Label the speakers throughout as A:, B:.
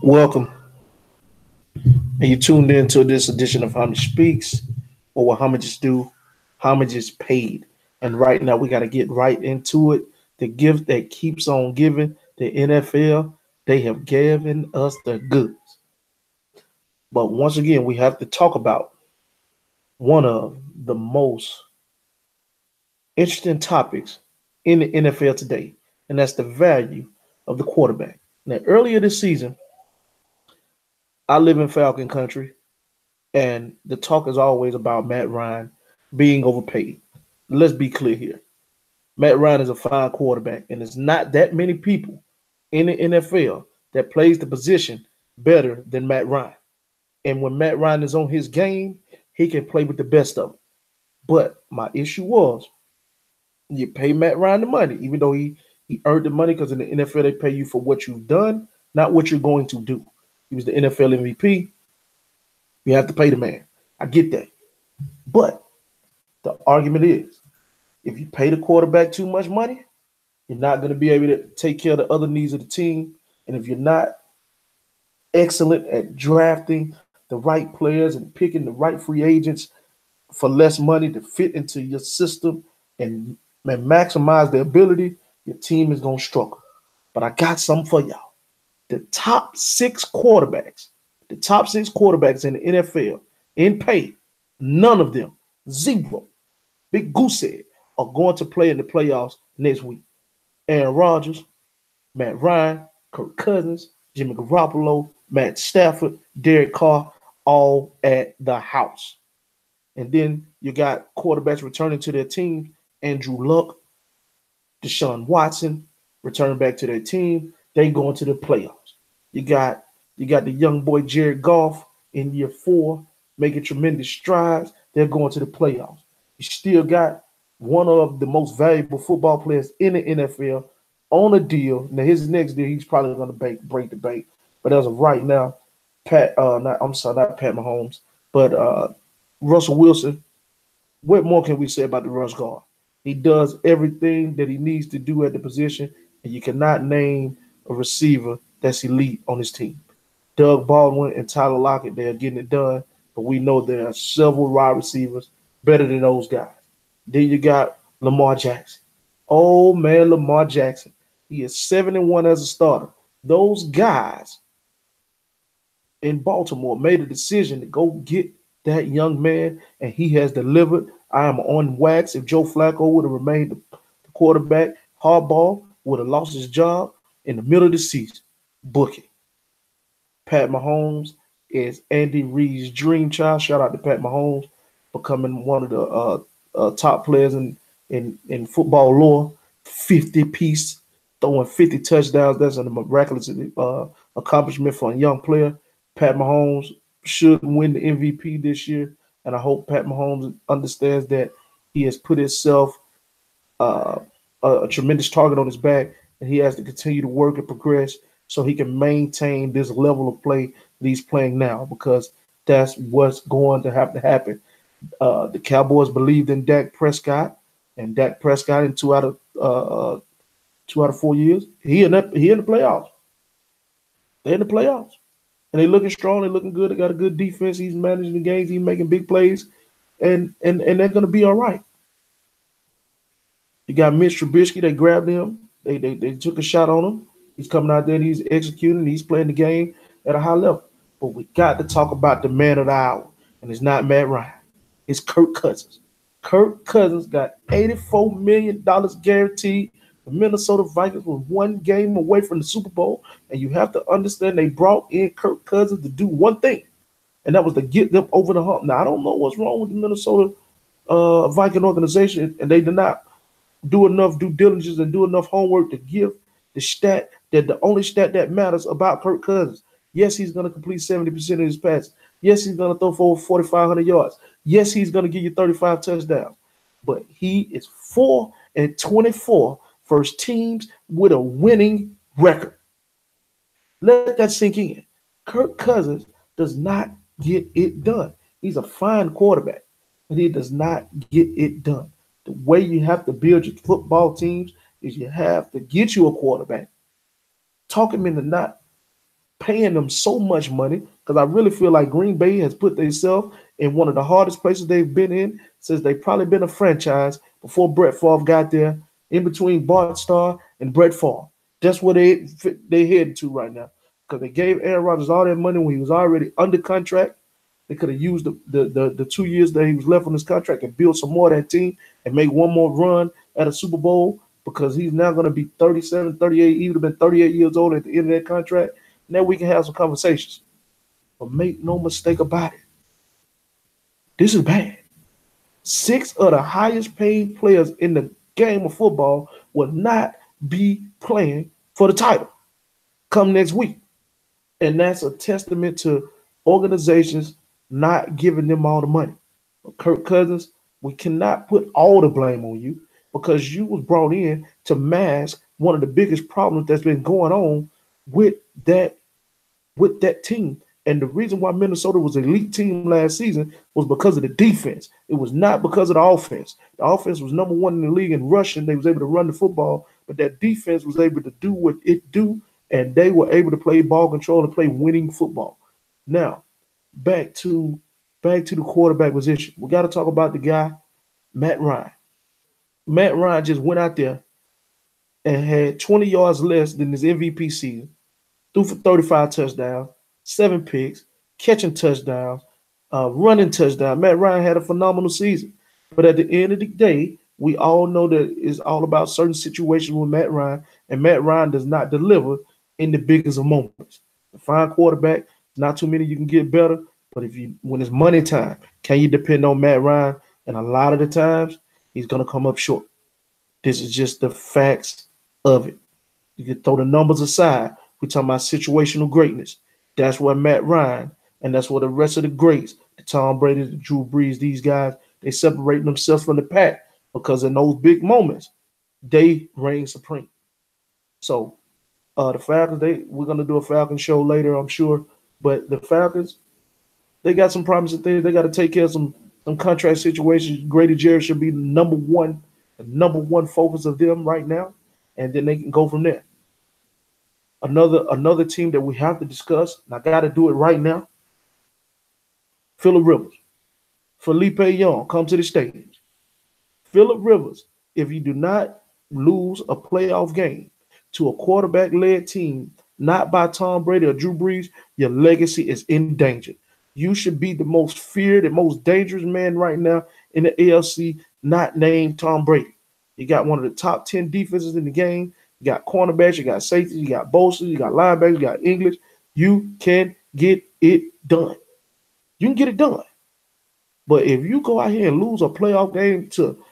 A: Welcome, and you tuned in to this edition of Homage Speaks, or what homages do. Homage is paid, and right now we got to get right into it. The gift that keeps on giving, the NFL, they have given us the goods. But once again, we have to talk about one of the most interesting topics in the NFL today, and that's the value of the quarterback. Now, earlier this season, I live in Falcon country, and the talk is always about Matt Ryan being overpaid. Let's be clear here. Matt Ryan is a fine quarterback, and there's not that many people in the NFL that plays the position better than Matt Ryan. And when Matt Ryan is on his game, he can play with the best of them. But my issue was you pay Matt Ryan the money, even though he earned the money because in the NFL they pay you for what you've done, not what you're going to do. He was the NFL MVP. You have to pay the man. I get that. But the argument is if you pay the quarterback too much money, you're not going to be able to take care of the other needs of the team. And if you're not excellent at drafting the right players and picking the right free agents for less money to fit into your system and maximize their ability, your team is going to struggle. But I got something for y'all. The top six quarterbacks in the NFL in pay, none of them, zero, Big Goose said, are going to play in the playoffs next week. Aaron Rodgers, Matt Ryan, Kirk Cousins, Jimmy Garoppolo, Matt Stafford, Derek Carr, all at the house. And then you got quarterbacks returning to their team, Andrew Luck, Deshaun Watson, returning back to their team. They going to the playoffs. You got the young boy Jared Goff in year 4 making tremendous strides. They're going to the playoffs. You still got one of the most valuable football players in the NFL on a deal. Now his next deal, he's probably going to break the bank. But as of right now, not Pat Mahomes, but Russell Wilson. What more can we say about the rush guard? He does everything that he needs to do at the position, and you cannot name a receiver that's elite on his team. Doug Baldwin and Tyler Lockett, they're getting it done, but we know there are several wide receivers better than those guys. Then you got Lamar Jackson. Oh, man, Lamar Jackson. He is 7-1 as a starter. Those guys in Baltimore made a decision to go get that young man, and he has delivered. I am on wax. If Joe Flacco would have remained the quarterback, Harbaugh would have lost his job in the middle of the season. Book it. Pat Mahomes is Andy Reid's dream child. Shout out to Pat Mahomes, becoming one of the top players in football lore. 50-piece, throwing 50 touchdowns. That's a miraculous accomplishment for a young player. Pat Mahomes should win the MVP this year, and I hope Pat Mahomes understands that he has put himself a tremendous target on his back, and he has to continue to work and progress so he can maintain this level of play that he's playing now, because that's what's going to have to happen. The Cowboys believed in Dak Prescott, and Dak Prescott in 2 out of 4 years, he in the playoffs. They're in the playoffs. And they're looking strong, they're looking good, they got a good defense, he's managing the games, he's making big plays, and they're gonna be all right. You got Mitch Trubisky, they grabbed him, they took a shot on him. He's coming out there and he's executing, he's playing the game at a high level. But we got to talk about the man of the hour, and it's not Matt Ryan. It's Kirk Cousins. Kirk Cousins got $84 million guaranteed. The Minnesota Vikings were 1 game away from the Super Bowl, and you have to understand they brought in Kirk Cousins to do one thing, and that was to get them over the hump. Now, I don't know what's wrong with the Minnesota Viking organization, and they did not do enough due diligence and do enough homework to give the only stat that matters about Kirk Cousins. Yes, he's going to complete 70% of his passes. Yes, he's going to throw for over 4,500 yards. Yes, he's going to give you 35 touchdowns. But he is 4-24 first teams with a winning record. Let that sink in. Kirk Cousins does not get it done. He's a fine quarterback, but he does not get it done. The way you have to build your football teams is you have to get you a quarterback, talk him into not paying them so much money because I really feel like Green Bay has put themselves in one of the hardest places they've been in since they've probably been a franchise before Brett Favre got there, in between Bart Starr and Brett Favre. That's where they headed to right now because they gave Aaron Rodgers all that money when he was already under contract. They could have used the 2 years that he was left on his contract and build some more of that team and make one more run at a Super Bowl because he's now going to be 37, 38. He would have been 38 years old at the end of that contract. Now we can have some conversations. But make no mistake about it. This is bad. Six of the highest paid players in the game of football will not be playing for the title come next week. And that's a testament to organizations not giving them all the money. Kirk Cousins, we cannot put all the blame on you because you was brought in to mask one of the biggest problems that's been going on with that team. And the reason why Minnesota was an elite team last season was because of the defense. It was not because of the offense. The offense was number one in the league in rushing. They was able to run the football, but that defense was able to do what it do, and they were able to play ball control and play winning football. Now, back to the quarterback position. We got to talk about the guy, Matt Ryan. Matt Ryan just went out there and had 20 yards less than his MVP season, threw for 35 touchdowns, 7 picks, catching touchdowns, running touchdowns. Matt Ryan had a phenomenal season. But at the end of the day, we all know that it's all about certain situations with Matt Ryan, and Matt Ryan does not deliver in the biggest of moments. A fine quarterback, not too many you can get better, but when it's money time, can you depend on Matt Ryan? And a lot of the times, he's going to come up short. This is just the facts of it. You can throw the numbers aside. We're talking about situational greatness. That's what Matt Ryan and that's what the rest of the greats, the Tom Brady, the Drew Brees, these guys, they separate themselves from the pack because in those big moments, they reign supreme. So the Falcons, we're gonna do a Falcon show later, I'm sure. But the Falcons, they got some promising things. They got to take care of some contract situations. Grady Jarrett should be the number one focus of them right now, and then they can go from there. Another team that we have to discuss, and I got to do it right now. Phillip Rivers, Felipe Young, come to the stage. Phillip Rivers, if you do not lose a playoff game to a quarterback-led team, not by Tom Brady or Drew Brees, your legacy is in danger. You should be the most feared and most dangerous man right now in the AFC, not named Tom Brady. You got one of the top 10 defenses in the game. You got cornerbacks, you got safeties, you got bolsters, you got linebackers, you got English. You can get it done. You can get it done. But if you go out here and lose a playoff game to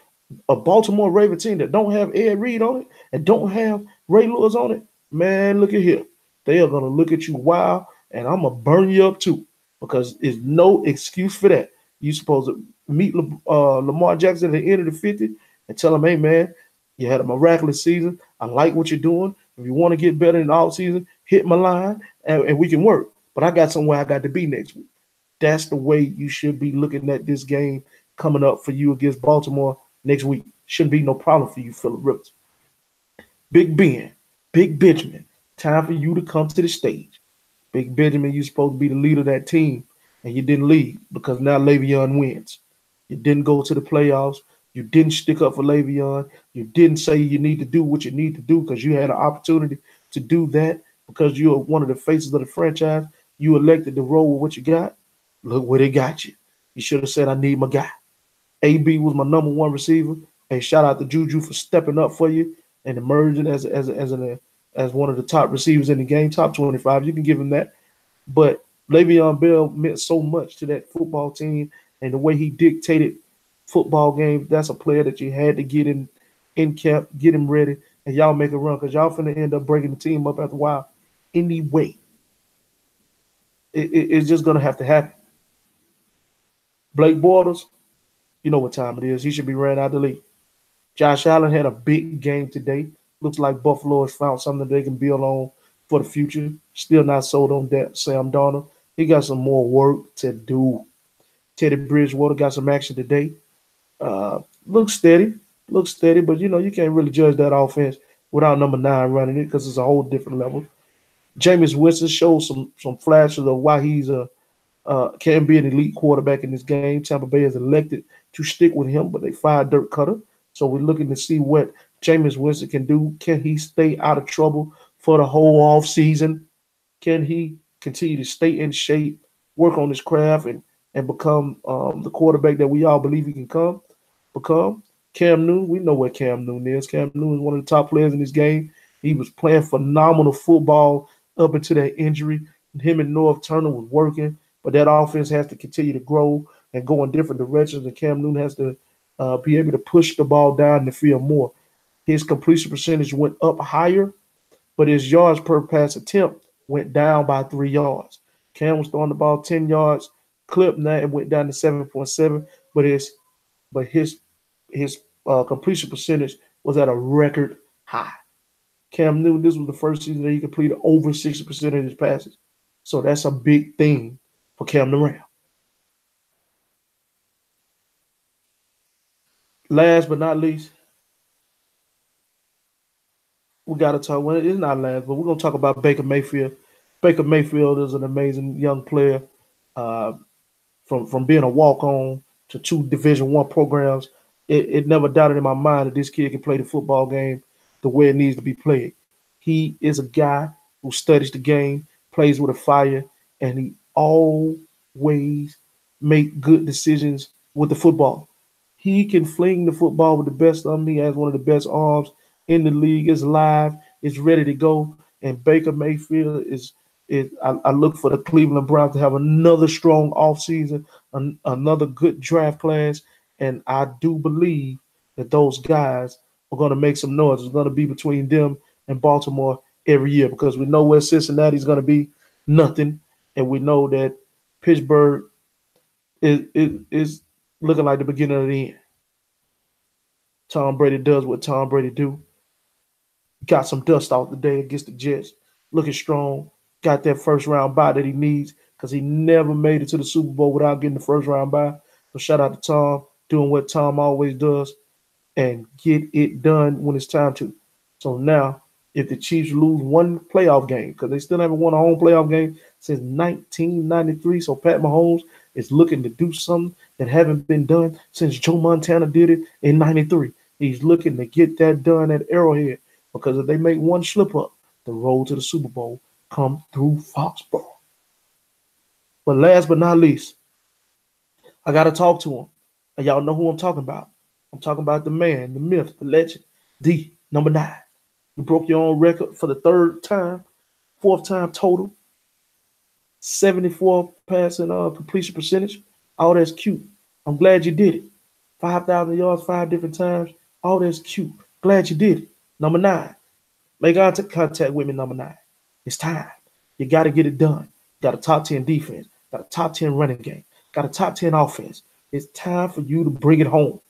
A: a Baltimore Ravens team that don't have Ed Reed on it and don't have Ray Lewis on it, man, look at here. They are going to look at you wild, and I'm going to burn you up too because there's no excuse for that. You're supposed to meet Lamar Jackson at the end of the 50 and tell him, hey, man, you had a miraculous season. I like what you're doing. If you want to get better in the offseason, hit my line, and we can work. But I got somewhere I got to be next week. That's the way you should be looking at this game coming up for you against Baltimore next week. Shouldn't be no problem for you, Phillip Rivers. Big Ben, Big Benjamin, time for you to come to the stage. Big Benjamin, you're supposed to be the leader of that team, and you didn't lead because now Le'Veon wins. You didn't go to the playoffs. You didn't stick up for Le'Veon. You didn't say you need to do what you need to do because you had an opportunity to do that because you're one of the faces of the franchise. You elected to roll with what you got. Look where they got you. You should have said, I need my guy. AB was my number one receiver. And shout out to Juju for stepping up for you and emerging as one of the top receivers in the game, top 25. You can give him that. But Le'Veon Bell meant so much to that football team and the way he dictated football games. That's a player that you had to get in camp, get him ready, and y'all make a run because y'all finna end up breaking the team up after a while anyway. It's just going to have to happen. Blake Bortles, you know what time it is. He should be ran out of the league. Josh Allen had a big game today. Looks like Buffalo has found something they can build on for the future. Still not sold on that Sam Darnold. He got some more work to do. Teddy Bridgewater got some action today. Looks steady, but, you can't really judge that offense without number 9 running it because it's a whole different level. Jameis Winston showed some flashes of why he's a can be an elite quarterback in this game. Tampa Bay has elected to stick with him, but they fired Dirk Cutter. So we're looking to see what Jameis Winston can do. Can he stay out of trouble for the whole off season? Can he continue to stay in shape, work on his craft, and become the quarterback that we all believe he can become? Cam Newton, we know what Cam Newton is. Cam Newton is one of the top players in this game. He was playing phenomenal football up until that injury. Him and North Turner was working, but that offense has to continue to grow and go in different directions. And Cam Newton has to be able to push the ball down the field more. His completion percentage went up higher, but his yards per pass attempt went down by 3 yards. Cam was throwing the ball 10 yards, clip now it went down to 7.7, but his completion percentage was at a record high. Cam Newton, this was the first season that he completed over 60% of his passes. So that's a big thing for Cam Newton. Last but not least, we got to talk. Well, it's not last, but we're going to talk about Baker Mayfield. Baker Mayfield is an amazing young player. Uh, from being a walk on to 2 Division I programs, it never doubted in my mind that this kid can play the football game the way it needs to be played. He is a guy who studies the game, plays with a fire, and he always make good decisions with the football. He can fling the football with the best of them. He has one of the best arms in the league. It's live. It's ready to go. And Baker Mayfield I look for the Cleveland Browns to have another strong offseason, another good draft class, and I do believe that those guys are going to make some noise. It's going to be between them and Baltimore every year because we know where Cincinnati's going to be, nothing, and we know that Pittsburgh is looking like the beginning of the end. Tom Brady does what Tom Brady do. Got some dust off the day against the Jets, looking strong. Got that first round bye that he needs because he never made it to the Super Bowl without getting the first round bye. So shout out to Tom doing what Tom always does and get it done when it's time to. So now, if the Chiefs lose one playoff game, because they still haven't won a home playoff game since 1993, so Pat Mahomes is looking to do something that haven't been done since Joe Montana did it in 93. He's looking to get that done at Arrowhead because if they make one slip up, the road to the Super Bowl come through Foxborough. But last but not least, I got to talk to him. And y'all know who I'm talking about. I'm talking about the man, the myth, the legend, the number 9. You broke your own record for the 3rd time, 4th time total. 74 passing completion percentage. All that's cute. I'm glad you did it. 5,000 yards, 5 different times. All that's cute. Glad you did it. Number 9. Make eye contact with me, number 9. It's time. You got to get it done. Got a top 10 defense. Got a top 10 running game. Got a top 10 offense. It's time for you to bring it home.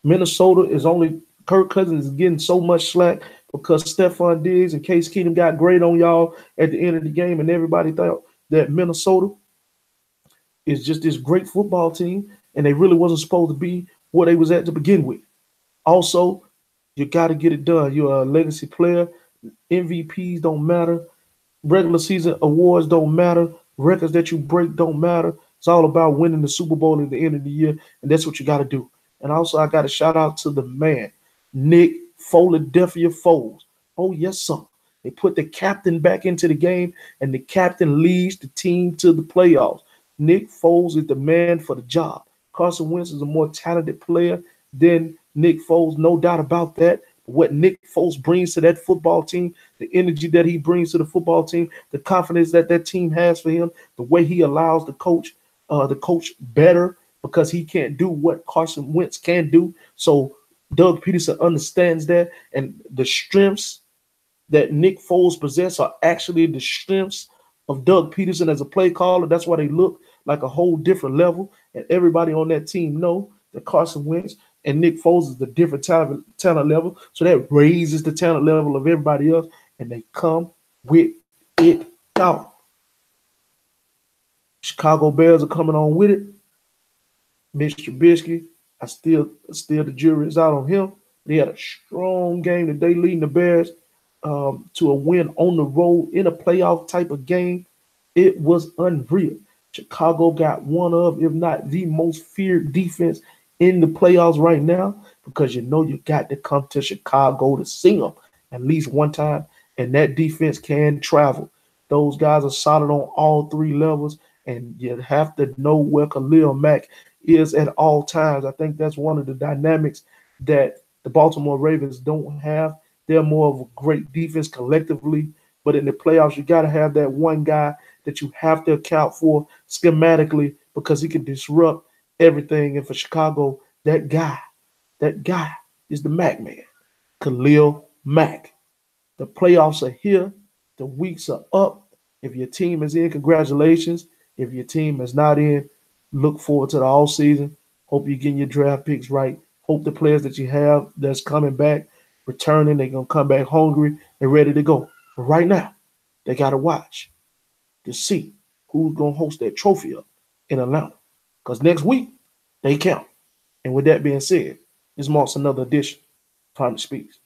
A: Minnesota is only Kirk Cousins is getting so much slack because Stephon Diggs and Case Keenum got great on y'all at the end of the game, and everybody thought that Minnesota is just this great football team, and they really wasn't supposed to be where they was at to begin with. Also, you got to get it done. You're a legacy player. MVPs don't matter. Regular season awards don't matter. Records that you break don't matter. It's all about winning the Super Bowl at the end of the year, and that's what you got to do. And also, I got to shout out to the man, Nick Philadelphia Foles. Oh, yes, sir. They put the captain back into the game, and the captain leads the team to the playoffs. Nick Foles is the man for the job. Carson Wentz is a more talented player than Nick Foles, no doubt about that. What Nick Foles brings to that football team, the energy that he brings to the football team, the confidence that that team has for him, the way he allows the coach better because he can't do what Carson Wentz can do. So Doug Peterson understands that, and the strengths that Nick Foles possesses are actually the strengths of Doug Peterson as a play caller. That's why they look like a whole different level, and everybody on that team know that Carson Wentz and Nick Foles is the different talent level. So that raises the talent level of everybody else, and they come with it out. Chicago Bears are coming on with it. Mitch Trubisky, I still the jury is out on him. They had a strong game today leading the Bears. to a win on the road in a playoff type of game. It was unreal. Chicago got one of, if not the most feared defense in the playoffs right now, because you know you got to come to Chicago to see them at least one time, and that defense can travel. Those guys are solid on all three levels, and you have to know where Khalil Mack is at all times. I think that's one of the dynamics that the Baltimore Ravens don't have. They're more of a great defense collectively, but in the playoffs, you got to have that one guy that you have to account for schematically because he can disrupt everything. And for Chicago, that guy is the Mac man, Khalil Mack. The playoffs are here. The weeks are up. If your team is in, congratulations. If your team is not in, look forward to the all season. Hope you're getting your draft picks right. Hope the players that you have that's coming back, returning, they're going to come back hungry and ready to go. But right now, they got to watch to see who's going to host that trophy up in Atlanta. Because next week, they count. And with that being said, this marks another edition of Climate Speaks.